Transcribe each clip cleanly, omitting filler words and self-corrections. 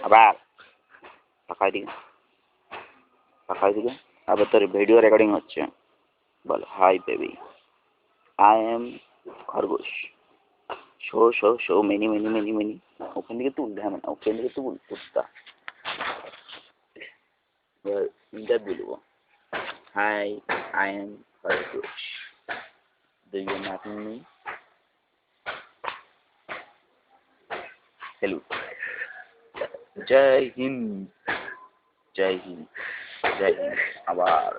আবার তাকাই দিকে আবার তোর ভিডিও রেকর্ডিং হচ্ছে। বল হাই বেবি, আই এম খরগোশ। Show show show many many many many. ওখান থেকে তুল, হ্যাঁ মানে ওখান থেকে তুল কুত্তা। ইন্টারভিউ দেবো। হাই, আই এম খরগোশ। Do you not know me? Hello. জয় হিন্দ, জয় হিন্দ, জয় হিন্দ। আবার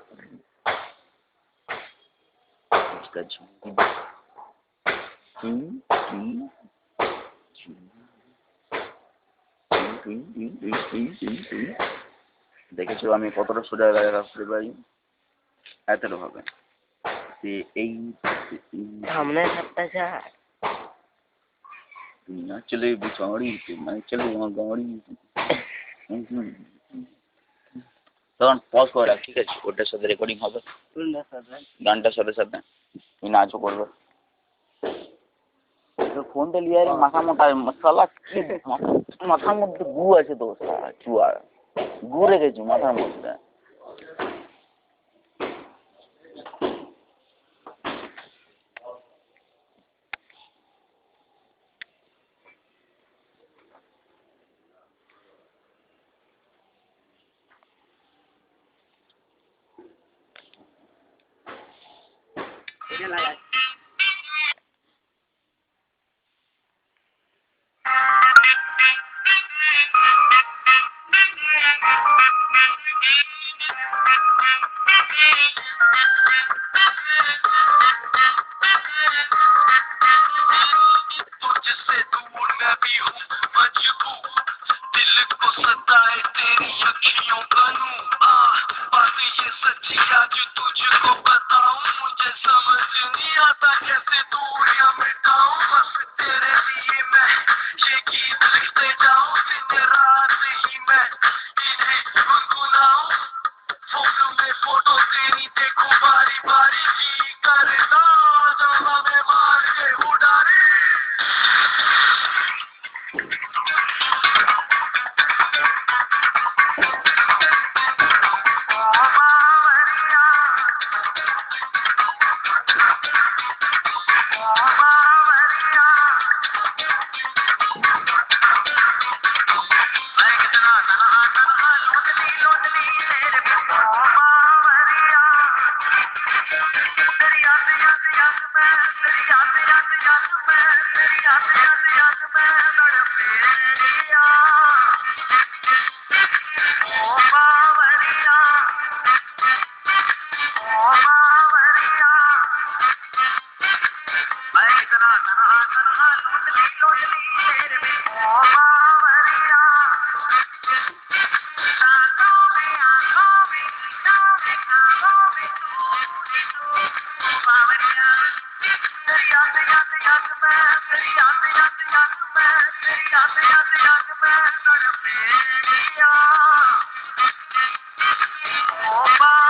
দেখেছো আমি কতটা সোজা রাখতে পারি? এতটা হবে এই সামনে সাতটা যা না চলে গাড়ি, মানে চলে আমার গাড়ি। তখন পজ করে রাখ, ঠিক আছে? ওটার সাথে রেকর্ডিং হবে, গানটার সাথে সাথে তুই নাচও করবে। ফোনটা লিয়ে মাথা মোটা মশালা, মাথার মধ্যে গু আছে তো, চুয়ার গু রেখেছি মাথার মধ্যে। Oh,